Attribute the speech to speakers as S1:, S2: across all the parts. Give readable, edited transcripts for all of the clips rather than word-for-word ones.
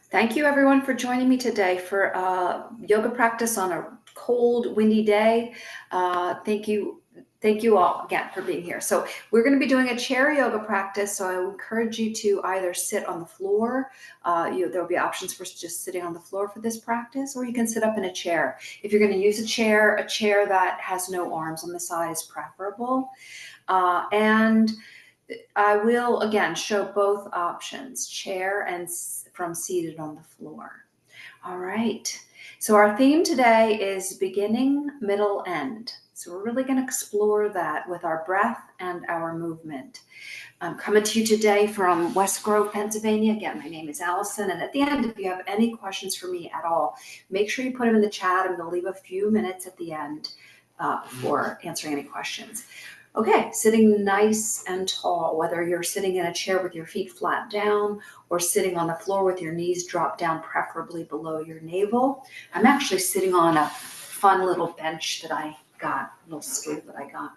S1: Thank you everyone for joining me today for yoga practice on a cold, windy day. Thank you all again for being here. So we're going to be doing a chair yoga practice. So I encourage you to either sit on the floor. There'll be options for just sitting on the floor for this practice, or you can sit up in a chair. If you're going to use a chair that has no arms on the side is preferable. And I will again show both options, chair and from seated on the floor. All right. So our theme today is beginning, middle, end. So we're really going to explore that with our breath and our movement. I'm coming to you today from West Grove, Pennsylvania. Again, my name is Alison. And at the end, if you have any questions for me at all, make sure you put them in the chat. I'm going to leave a few minutes at the end before answering any questions. Okay, sitting nice and tall, whether you're sitting in a chair with your feet flat down or sitting on the floor with your knees dropped down, preferably below your navel. I'm actually sitting on a fun little bench that I got, a little stool that I got.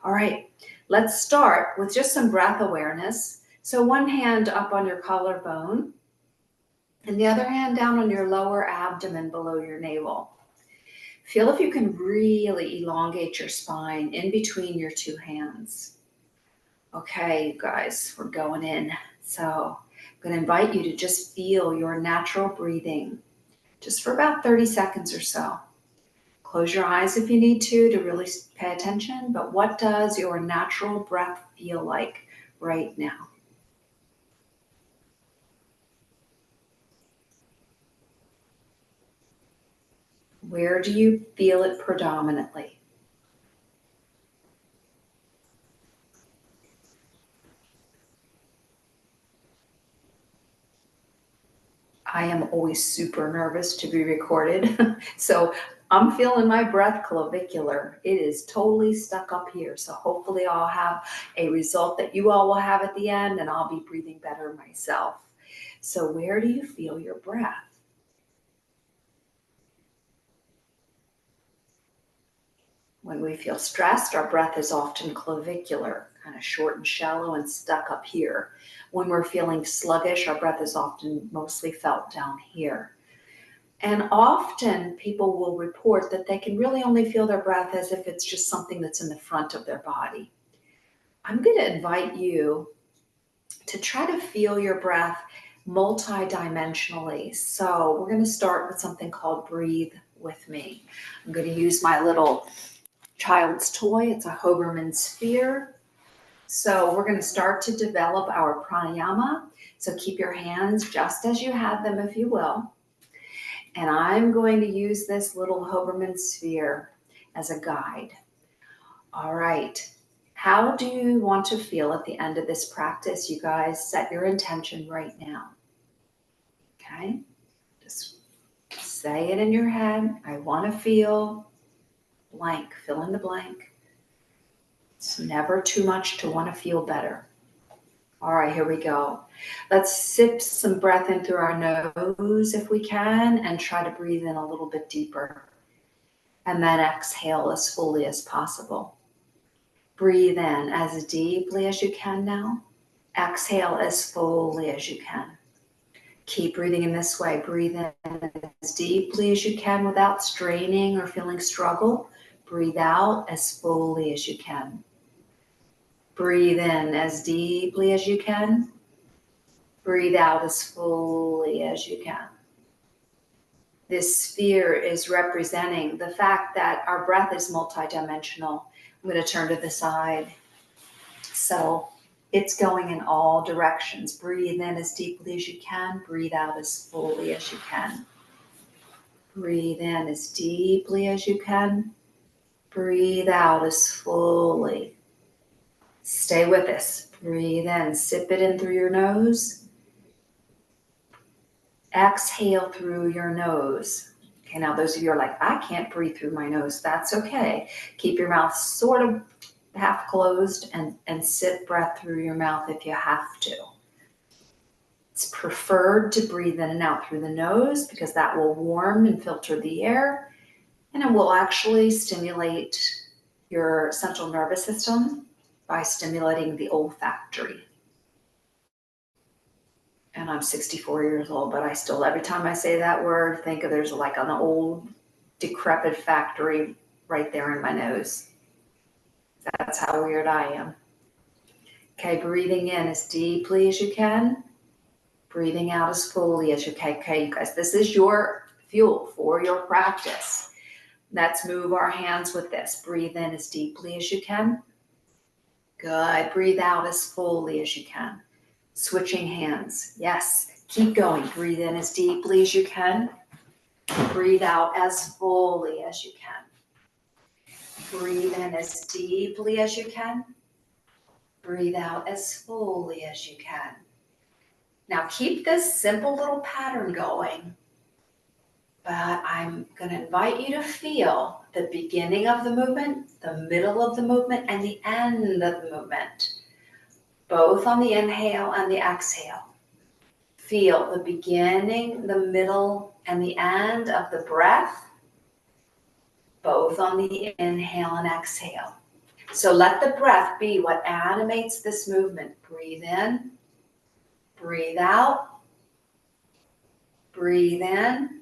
S1: All right, let's start with just some breath awareness. So one hand up on your collarbone and the other hand down on your lower abdomen below your navel. Feel if you can really elongate your spine in between your two hands. Okay, you guys, we're going in. So I'm going to invite you to just feel your natural breathing just for about 30 seconds or so. Close your eyes if you need to really pay attention, but what does your natural breath feel like right now? Where do you feel it predominantly? I am always super nervous to be recorded. So I'm feeling my breath clavicular. It is totally stuck up here. So hopefully I'll have a result that you all will have at the end and I'll be breathing better myself. So where do you feel your breath? When we feel stressed, our breath is often clavicular, kind of short and shallow and stuck up here. When we're feeling sluggish, our breath is often mostly felt down here. And often people will report that they can really only feel their breath as if it's just something that's in the front of their body. I'm going to invite you to try to feel your breath multidimensionally. So we're going to start with something called Breathe With Me. I'm going to use my little child's toy. It's a Hoberman sphere. So we're going to start to develop our pranayama. So keep your hands just as you had them, if you will. And I'm going to use this little Hoberman sphere as a guide. All right. How do you want to feel at the end of this practice? You guys set your intention right now. Okay. Just say it in your head. I want to feel blank. Fill in the blank. It's never too much to want to feel better. All right, here we go. Let's sip some breath in through our nose if we can and try to breathe in a little bit deeper. And then exhale as fully as possible. Breathe in as deeply as you can now. Exhale as fully as you can. Keep breathing in this way. Breathe in as deeply as you can without straining or feeling struggle. Breathe out as fully as you can. Breathe in as deeply as you can. Breathe out as fully as you can. This sphere is representing the fact that our breath is multidimensional. I'm going to turn to the side. So it's going in all directions. Breathe in as deeply as you can. Breathe out as fully as you can. Breathe in as deeply as you can. Breathe out as fully. Stay with us. Breathe in. Sip it in through your nose. Exhale through your nose. Okay, now those of you are like, I can't breathe through my nose. That's okay. Keep your mouth sort of half closed and sip breath through your mouth if you have to. It's preferred to breathe in and out through the nose because that will warm and filter the air, and it will actually stimulate your central nervous system by stimulating the olfactory. And I'm 64 years old, but I still, every time I say that word, think of there's like an old decrepit factory right there in my nose. That's how weird I am. Okay, breathing in as deeply as you can. Breathing out as fully as you can. Okay, you guys, this is your fuel for your practice. Let's move our hands with this. Breathe in as deeply as you can. Good. Breathe out as fully as you can. Switching hands. Yes. Keep going. Breathe in as deeply as you can. Breathe out as fully as you can. Breathe in as deeply as you can. Breathe out as fully as you can. Now keep this simple little pattern going, but I'm going to invite you to feel the beginning of the movement, the middle of the movement, and the end of the movement, both on the inhale and the exhale. Feel the beginning, the middle, and the end of the breath, both on the inhale and exhale. So let the breath be what animates this movement. Breathe in, breathe out, breathe in.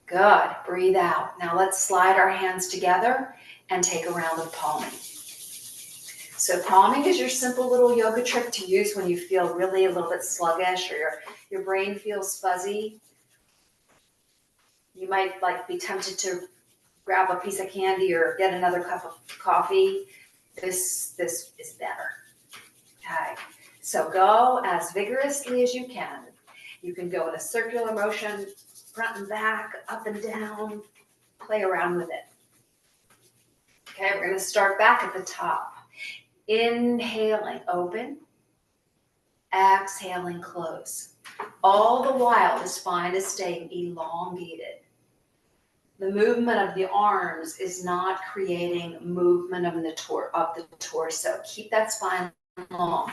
S1: Good, breathe out. Now let's slide our hands together and take a round of palming. So palming is your simple little yoga trick to use when you feel really a little bit sluggish or your brain feels fuzzy. You might be tempted to grab a piece of candy or get another cup of coffee. This is better. Okay, so go as vigorously as you can. You can go in a circular motion, front and back, up and down, play around with it. Okay, we're going to start back at the top. Inhaling, open. Exhaling, close. All the while, the spine is staying elongated. The movement of the arms is not creating movement of the torso. Keep that spine long.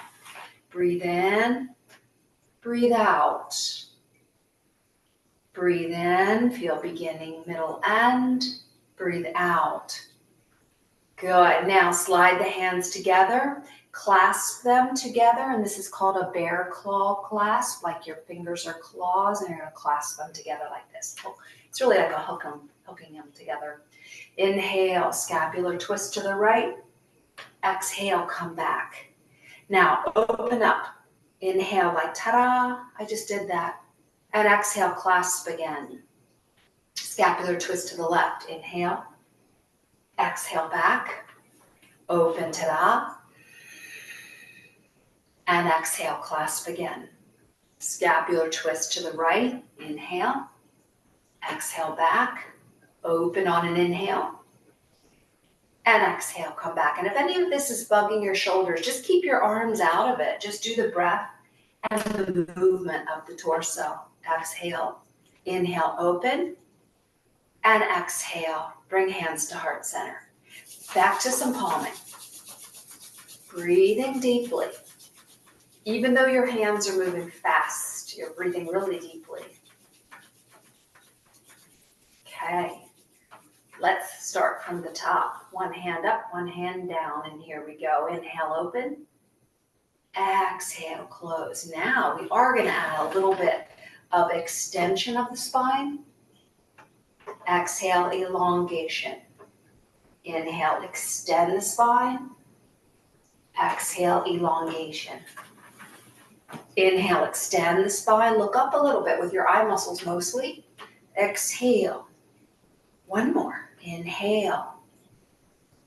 S1: Breathe in, breathe out. Breathe in, feel beginning, middle, end. Breathe out. Good. Now slide the hands together, clasp them together, and this is called a bear claw clasp, like your fingers are claws, and you're going to clasp them together like this. It's really like a hooking them together. Inhale, scapular twist to the right. Exhale, come back. Now open up. Inhale like ta-da, I just did that. And exhale, clasp again. Scapular twist to the left. Inhale. Exhale back, open ta-da, and exhale, clasp again. Scapular twist to the right, inhale, exhale back, open on an inhale, and exhale, come back. And if any of this is bugging your shoulders, just keep your arms out of it. Just do the breath and the movement of the torso. Exhale, inhale, open, and exhale, bring hands to heart center. Back to some palming. Breathing deeply. Even though your hands are moving fast, you're breathing really deeply. Okay, let's start from the top. One hand up, one hand down, and here we go. Inhale, open. Exhale, close. Now we are going to add a little bit of extension of the spine. Exhale, elongation. Inhale, extend the spine. Exhale, elongation. Inhale, extend the spine. Look up a little bit with your eye muscles mostly. Exhale. One more. Inhale.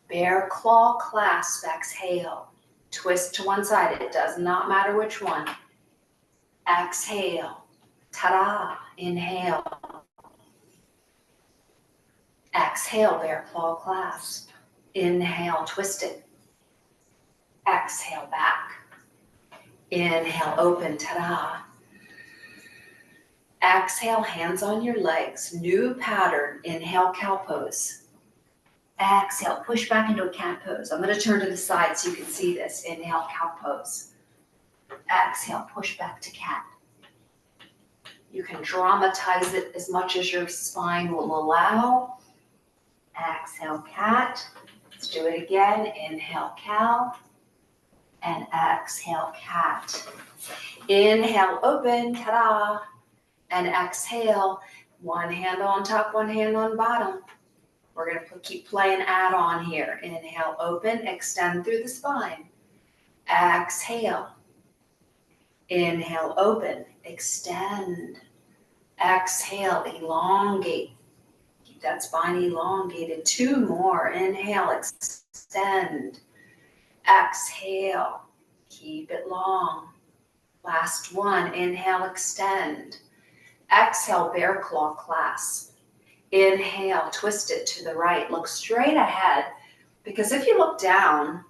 S1: Bear claw clasp. Exhale. Twist to one side. It does not matter which one. Exhale. Ta-da. Inhale. Exhale, bear claw clasp. Inhale, twist it. Exhale, back. Inhale, open, ta-da. Exhale, hands on your legs. New pattern, inhale, cow pose. Exhale, push back into a cat pose. I'm going to turn to the side so you can see this. Inhale, cow pose. Exhale, push back to cat. You can dramatize it as much as your spine will allow. Exhale, cat. Let's do it again. Inhale, cow. and exhale, cat. Inhale, open, ta-da, and exhale, one hand on top, one hand on bottom. We're going to keep playing add on here. Inhale, open, extend through the spine. Exhale. Inhale, open, extend. Exhale, elongate. Keep that spine elongated. 2 more. Inhale, extend. Exhale, keep it long. Last one. Inhale, extend. Exhale, bear claw clasp. Inhale, twist it to the right. Look straight ahead, because if you look down,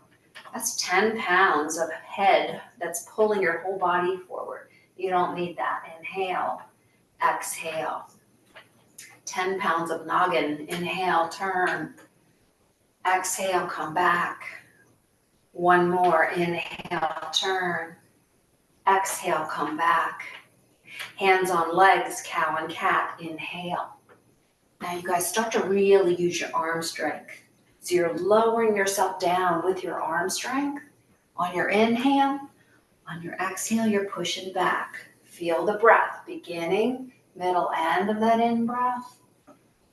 S1: that's 10 pounds of head that's pulling your whole body forward. You don't need that. Inhale, exhale. 10 pounds of noggin. Inhale, turn. Exhale, come back. One more. Inhale, turn. Exhale, come back. Hands on legs, cow and cat. Inhale. Now you guys start to really use your arm strength. So you're lowering yourself down with your arm strength. On your inhale, on your exhale, you're pushing back. Feel the breath, beginning, middle, end of that in-breath.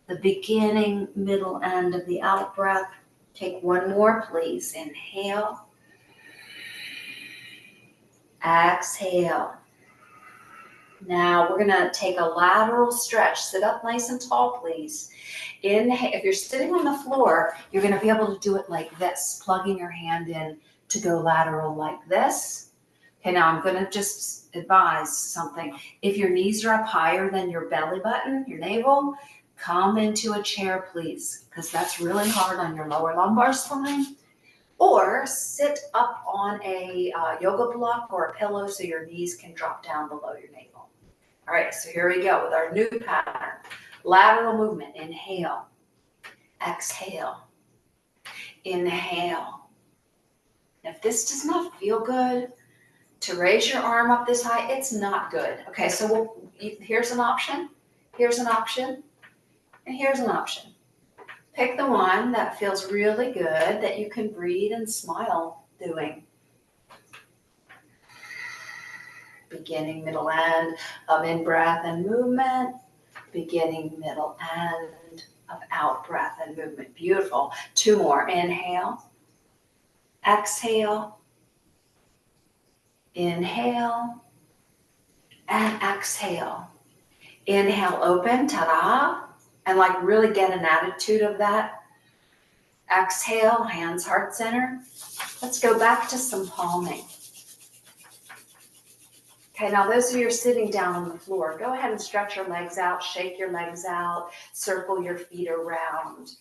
S1: The beginning, middle, end of the out-breath. Take one more, please. Inhale. Exhale. Now we're gonna take a lateral stretch. Sit up nice and tall, please. Inhale. If you're sitting on the floor, you're gonna be able to do it like this, plugging your hand in to go lateral like this. Okay, now I'm gonna just advise something. If your knees are up higher than your belly button, your navel, come into a chair, please, because that's really hard on your lower lumbar spine. Or sit up on a yoga block or a pillow so your knees can drop down below your navel. All right, so here we go with our new pattern. Lateral movement. Inhale. Exhale. Inhale. If this does not feel good, to raise your arm up this high, it's not good. Okay, so here's an option. Here's an option. And here's an option. Pick the one that feels really good, that you can breathe and smile doing. Beginning, middle, end of in-breath and movement. Beginning, middle, end of out-breath and movement. Beautiful. 2 more. Inhale. Exhale. Inhale. And exhale. Inhale, open, ta-da. And like really get an attitude of that. Exhale, hands heart center. Let's go back to some palming. Okay, now those of you who are sitting down on the floor, go ahead and stretch your legs out, shake your legs out, circle your feet around.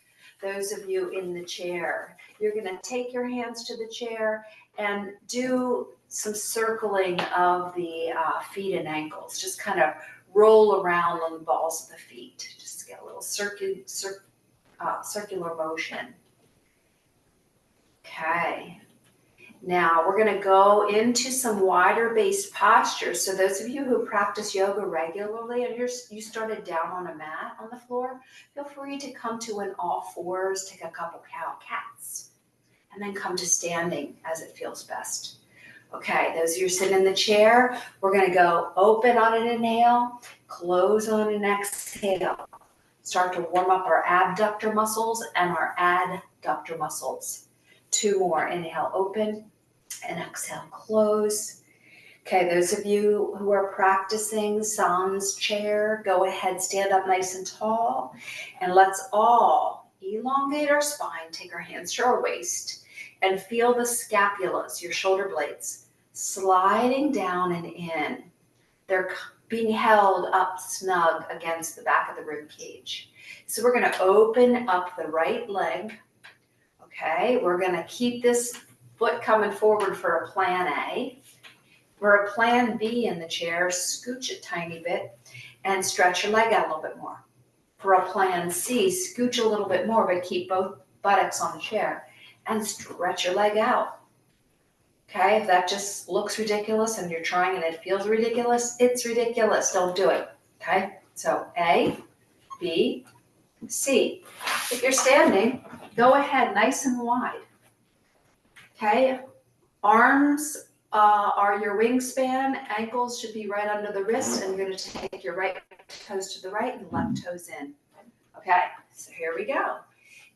S1: Those of you in the chair, you're gonna take your hands to the chair and do some circling of the feet and ankles. Just kind of roll around on the balls of the feet. Just get a little circular motion. Okay. Now we're going to go into some wider based postures. So those of you who practice yoga regularly and you started down on a mat on the floor, feel free to come to an all fours, take a couple cow cats, and then come to standing as it feels best. Okay, those of you sitting in the chair, we're going to go open on an inhale, close on an exhale. Start to warm up our abductor muscles and our adductor muscles. 2 more. Inhale, open, and exhale, close. Okay, those of you who are practicing sans chair, go ahead, stand up nice and tall, and let's all elongate our spine, take our hands to our waist, and feel the scapulas, your shoulder blades, sliding down and in. They're being held up snug against the back of the rib cage. So we're going to open up the right leg. Okay, we're going to keep this foot coming forward for a plan A. For a plan B in the chair, scooch a tiny bit and stretch your leg out a little bit more. For a plan C, scooch a little bit more, but keep both buttocks on the chair and stretch your leg out. Okay, if that just looks ridiculous and you're trying and it feels ridiculous, it's ridiculous. Don't do it. Okay, so A, B, C. If you're standing, go ahead nice and wide. Okay, Arms are your wingspan. Ankles should be right under the wrist, and you're going to take your right toes to the right and left toes in. Okay, so here we go.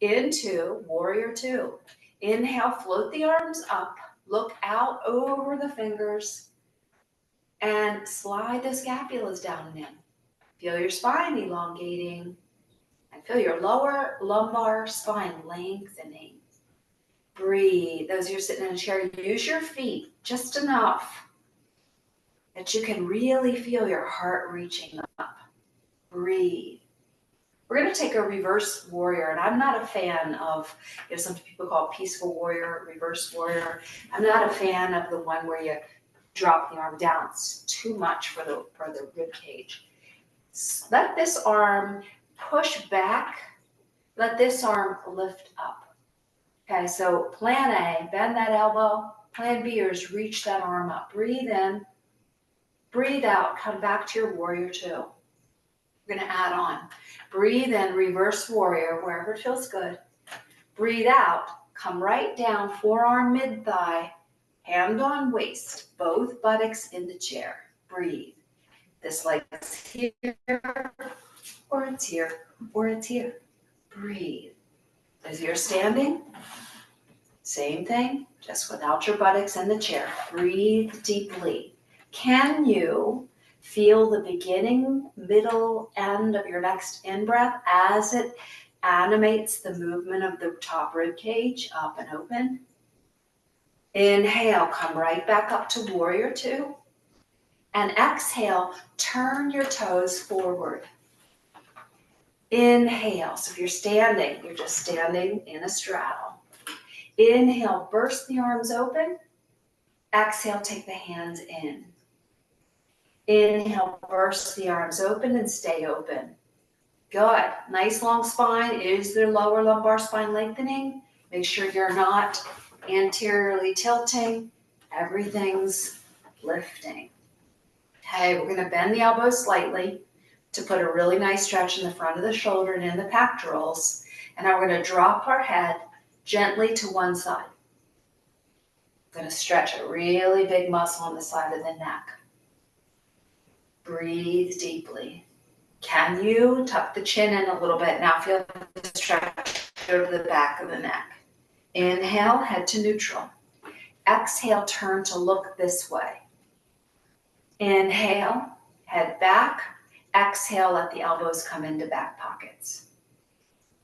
S1: Into warrior two. Inhale, float the arms up, look out over the fingers, and slide the scapulas down and in. Feel your spine elongating, and feel your lower lumbar spine lengthening. Breathe. Those of you sitting in a chair, use your feet just enough that you can really feel your heart reaching up. Breathe. We're going to take a reverse warrior, and I'm not a fan of, some people call it peaceful warrior, reverse warrior. I'm not a fan of the one where you drop the arm down. It's too much for the rib cage. Let this arm push back. Let this arm lift up. Okay, so plan A, bend that elbow. Plan B is reach that arm up. Breathe in, breathe out, come back to your warrior two. We're going to add on. Breathe in, reverse warrior, wherever it feels good. Breathe out, come right down, forearm mid-thigh, hand on waist, both buttocks in the chair. Breathe. This leg is here, or it's here, or it's here. Breathe. As you're standing, same thing, just without your buttocks in the chair. Breathe deeply. Can you feel the beginning, middle, end of your next in-breath as it animates the movement of the top rib cage up and open? Inhale, come right back up to warrior two. And exhale, turn your toes forward. Inhale, so if you're standing, you're just standing in a straddle. Inhale, burst the arms open. Exhale, take the hands in. Inhale, burst the arms open and stay open. Good. Nice long spine. Is the lower lumbar spine lengthening? Make sure you're not anteriorly tilting. Everything's lifting. Okay, we're going to bend the elbows slightly to put a really nice stretch in the front of the shoulder and in the pectorals. And now we're going to drop our head gently to one side. I'm going to stretch a really big muscle on the side of the neck. Breathe deeply. Can you tuck the chin in a little bit? Now feel the stretch over the back of the neck. Inhale, head to neutral. Exhale, turn to look this way. Inhale, head back. Exhale, let the elbows come into back pockets.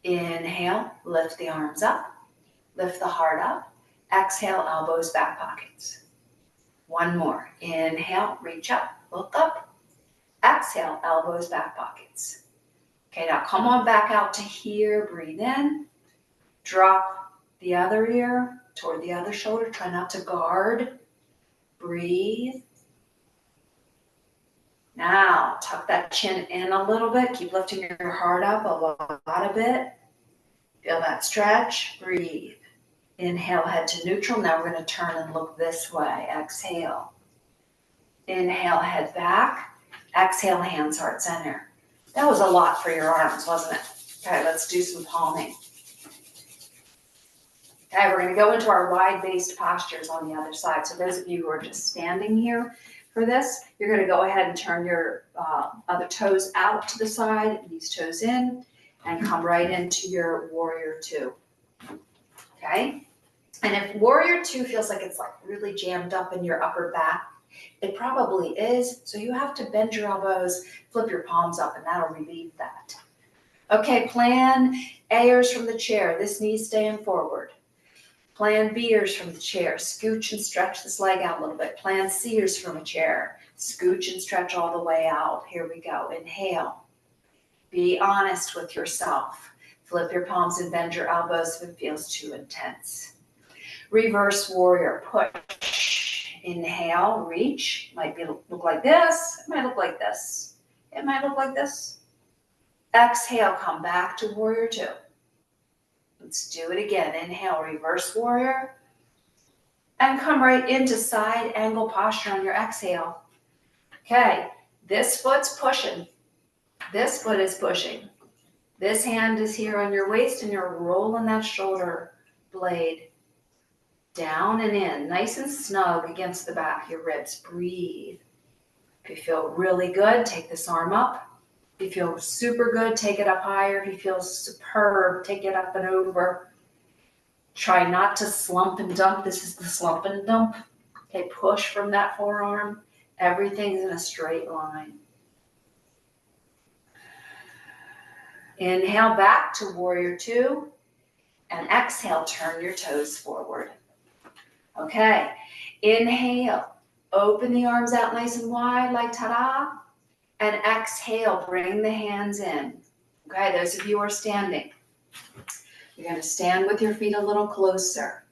S1: Inhale, lift the arms up. Lift the heart up. Exhale, elbows, back pockets. One more. Inhale, reach up, look up. Exhale, elbows, back pockets. Okay, now come on back out to here. Breathe in. Drop the other ear toward the other shoulder. Try not to guard. Breathe. Now, tuck that chin in a little bit. Keep lifting your heart up a bit. Feel that stretch. Breathe. Inhale, head to neutral. Now we're going to turn and look this way. Exhale. Inhale, head back. Exhale, hands, heart center. That was a lot for your arms, wasn't it? Okay, let's do some palming. Okay, we're going to go into our wide-based postures on the other side. So those of you who are just standing here for this, you're going to go ahead and turn your other toes out to the side, these toes in, and come right into your warrior two. Okay? And if warrior two feels like it's like really jammed up in your upper back, it probably is. So you have to bend your elbows, flip your palms up, and that'll relieve that. Okay, plan A's from the chair. This knee's staying forward. Plan B's from the chair. Scooch and stretch this leg out a little bit. Plan C's from a chair. Scooch and stretch all the way out. Here we go. Inhale. Be honest with yourself. Flip your palms and bend your elbows if it feels too intense. Reverse warrior. Push. Inhale. Reach. Might look like this. It might look like this. It might look like this. Exhale. Come back to warrior two. Let's do it again. Inhale, reverse warrior. And come right into side angle posture on your exhale. Okay, this foot's pushing. This foot is pushing. This hand is here on your waist and you're rolling that shoulder blade. Down and in, nice and snug against the back of your ribs. Breathe. If you feel really good, take this arm up. If you feel super good, take it up higher. If you feel superb, take it up and over. Try not to slump and dump. This is the slump and dump. Okay, push from that forearm. Everything's in a straight line. Inhale back to warrior two. And exhale, turn your toes forward. Okay, inhale. Open the arms out nice and wide like ta-da. And exhale, bring the hands in. Okay, those of you who are standing, you're going to stand with your feet a little closer.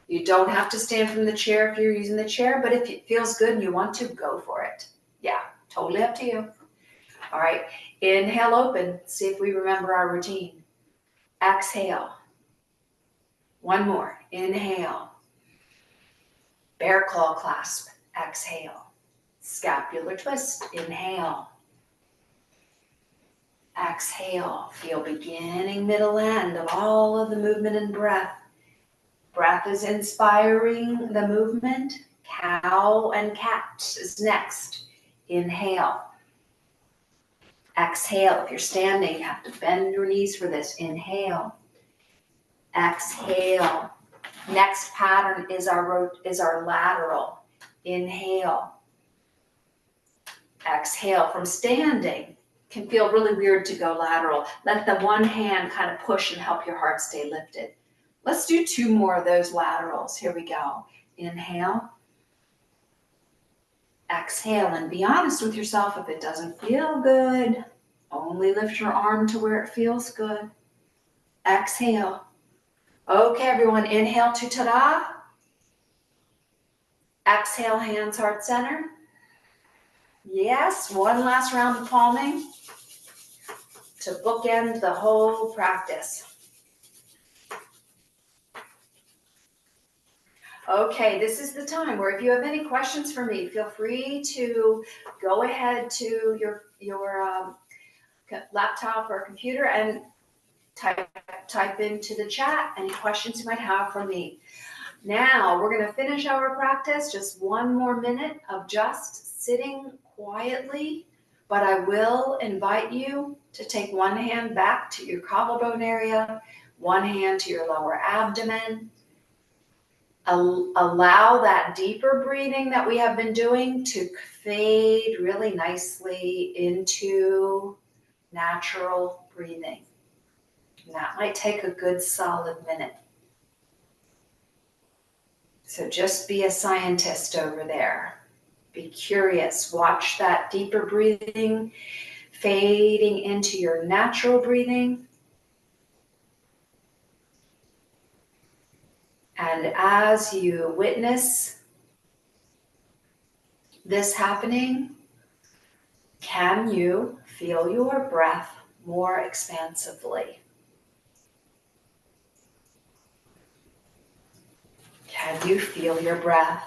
S1: You don't have to stand from the chair if you're using the chair, but if it feels good and you want to, go for it. Yeah, totally up to you. All right, inhale, open. See if we remember our routine. Exhale. One more. Inhale. Bear claw clasp. Exhale. Scapular twist. Inhale. Exhale. Feel beginning, middle, end of all of the movement and breath. Breath is inspiring the movement. Cow and cat is next. Inhale. Exhale. If you're standing, you have to bend your knees for this. Inhale. Exhale. Next pattern is our lateral. Inhale. Exhale. From standing, can feel really weird to go lateral. Let the one hand kind of push and help your heart stay lifted. Let's do two more of those laterals. Here we go. Inhale. Exhale, and be honest with yourself. If it doesn't feel good, only lift your arm to where it feels good. Exhale. Okay, everyone, inhale to ta-da. Exhale, hands heart center. Yes, one last round of palming to bookend the whole practice. Okay, this is the time where if you have any questions for me, feel free to go ahead to your laptop or computer and type into the chat any questions you might have for me. Now we're going to finish our practice. Just one more minute of just sitting quietly, but I will invite you to take one hand back to your collarbone area, one hand to your lower abdomen. Allow that deeper breathing that we have been doing to fade really nicely into natural breathing. And that might take a good solid minute. So just be a scientist over there. Be curious. Watch that deeper breathing fading into your natural breathing. And as you witness this happening, can you feel your breath more expansively? Can you feel your breath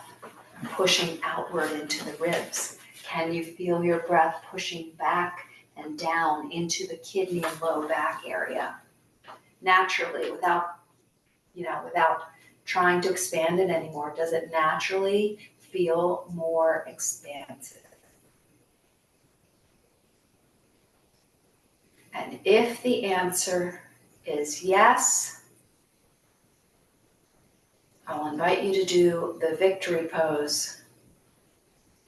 S1: pushing outward into the ribs? Can you feel your breath pushing back and down into the kidney and low back area? Naturally, without trying to expand it anymore, does it naturally feel more expansive? And if the answer is yes, I'll invite you to do the victory pose.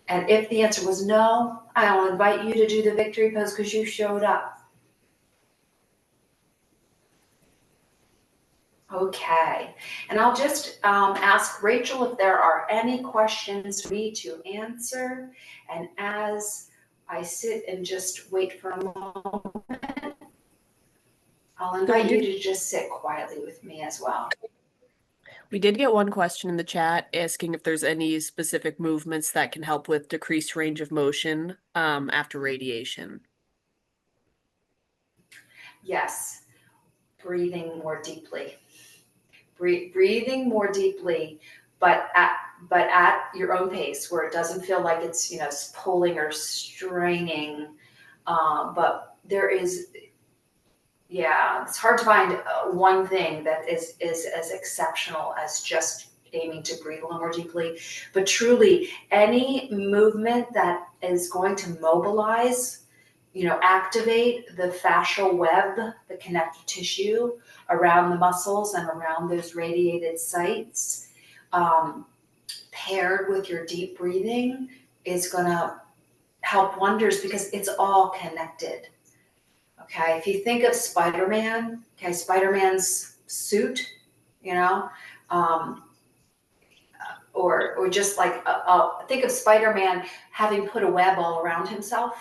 S1: And if the answer was no, I'll invite you to do the victory pose because you showed up. Okay, and I'll just ask Rachel if there are any questions for me to answer. And as I sit and just wait for a moment, I'll invite you to just sit quietly with me as well.
S2: We did get one question in the chat asking if there's any specific movements that can help with decreased range of motion after radiation.
S1: Yes, breathing more deeply. Breathing more deeply, but at your own pace, where it doesn't feel like it's pulling or straining. But there is, it's hard to find one thing that is as exceptional as just aiming to breathe a little more deeply. But truly, any movement that is going to mobilize, activate the fascial web, the connective tissue around the muscles and around those radiated sites, paired with your deep breathing, is going to help wonders because it's all connected. Okay, if you think of Spider-Man, okay, Spider-Man's suit, um, or just like think of Spider-Man having put a web all around himself.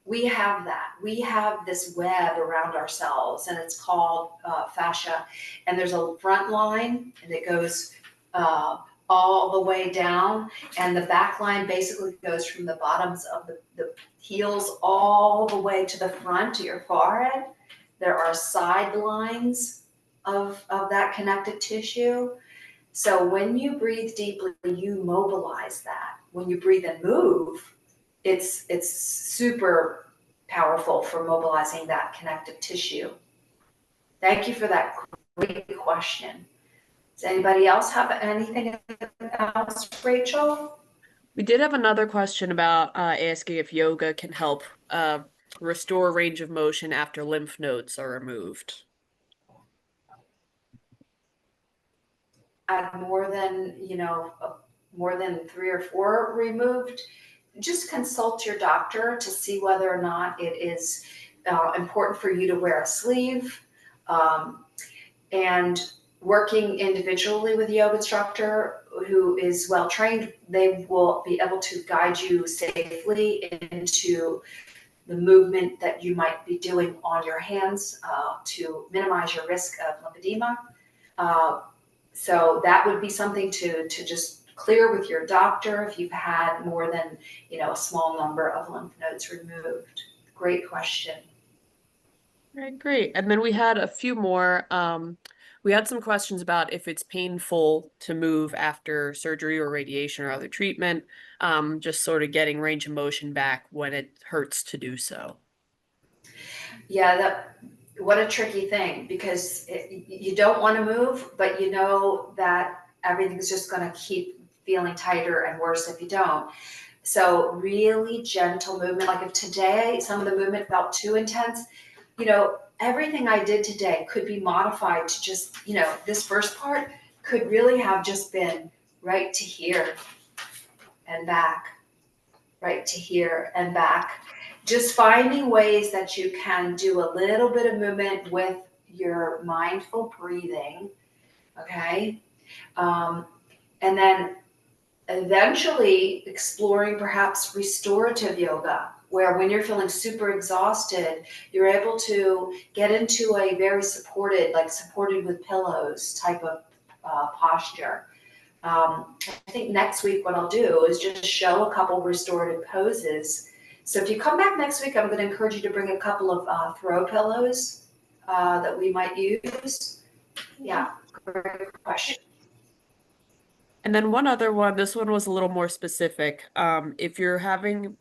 S1: We have that. We have this web around ourselves, and it's called fascia. And there's a front line, and it goes all the way down, and the back line basically goes from the bottoms of the heels all the way to the front, to your forehead. There are side lines of that connective tissue. So when you breathe deeply, you mobilize that. When you breathe and move, it's super powerful for mobilizing that connective tissue. Thank you for that great question. Does anybody else have anything else, Rachel?
S2: We did have another question about asking if yoga can help restore range of motion after lymph nodes are removed.
S1: More than 3 or 4 removed, just consult your doctor to see whether or not it is important for you to wear a sleeve. And working individually with a yoga instructor who is well trained, they will be able to guide you safely into the movement that you might be doing on your hands to minimize your risk of lymphedema. So that would be something to just clear with your doctor if you've had more than a small number of lymph nodes removed. Great question.
S2: All right, great. And then we had a few more. We had some questions about if it's painful to move after surgery or radiation or other treatment, just sort of getting range of motion back when it hurts to do so.
S1: Yeah, what a tricky thing, because you don't want to move, but you know that everything's just going to keep feeling tighter and worse if you don't. So really gentle movement. Like if today some of the movement felt too intense, everything I did today could be modified to just, this first part could really have just been right to here and back, right to here and back. Just finding ways that you can do a little bit of movement with your mindful breathing, okay? And then eventually exploring perhaps restorative yoga, where when you're feeling super exhausted, you're able to get into a very supported with pillows type of posture. I think next week what I'll do is just show a couple restorative poses. So if you come back next week, I'm going to encourage you to bring a couple of throw pillows that we might use. Yeah, great question.
S2: And then one other one, this one was a little more specific. If you're having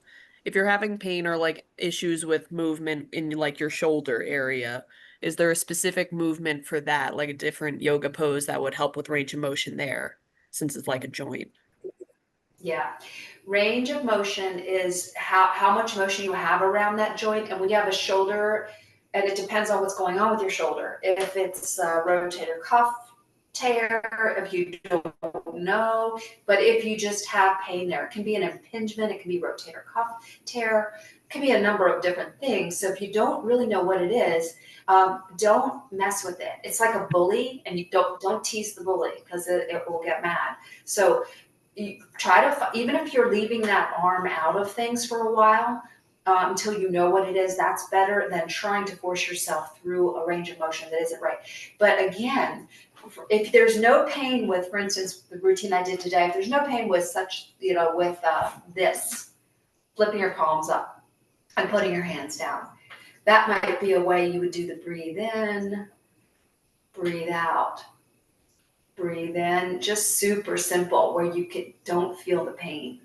S2: pain or like issues with movement in like your shoulder area, is there a specific movement for that, like a different yoga pose that would help with range of motion there, since it's like a joint?
S1: Yeah. Range of motion is how much motion you have around that joint. And when you have a shoulder, and it depends on what's going on with your shoulder. If it's a rotator cuff tear, if you don't know, but if you just have pain there, it can be an impingement, it can be rotator cuff tear, it can be a number of different things. So if you don't really know what it is, don't mess with it. It's like a bully, and you don't tease the bully because it will get mad. So you try to, even if you're leaving that arm out of things for a while, until you know what it is, that's better than trying to force yourself through a range of motion that isn't right. But again, if there's no pain with, for instance, the routine I did today, if there's no pain with this, flipping your palms up and putting your hands down, that might be a way you would do the breathe in, breathe out. Breathe in, just super simple, where you don't feel the pain.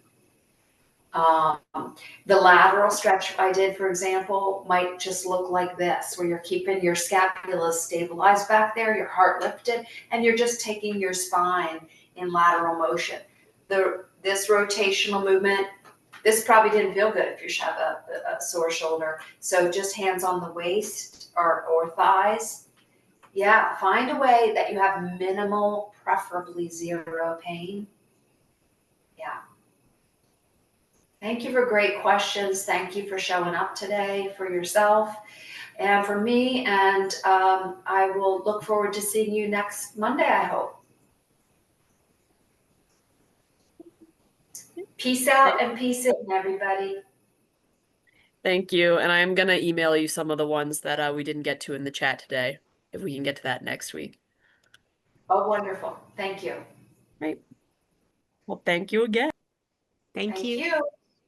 S1: The lateral stretch I did, for example, might just look like this, where you're keeping your scapula stabilized back there, your heart lifted, and you're just taking your spine in lateral motion. This rotational movement, this probably didn't feel good if you have a sore shoulder. So just hands on the waist or thighs. Yeah, find a way that you have minimal, preferably zero pain. Yeah. Thank you for great questions. Thank you for showing up today for yourself and for me. And I will look forward to seeing you next Monday, I hope. Peace out and peace in, everybody.
S2: Thank you. And I'm gonna email you some of the ones that we didn't get to in the chat today, if we can get to that next week.
S1: Oh, wonderful. Thank you.
S2: Right. Well, thank you again.
S3: Thank
S1: Thank
S3: you.
S1: you.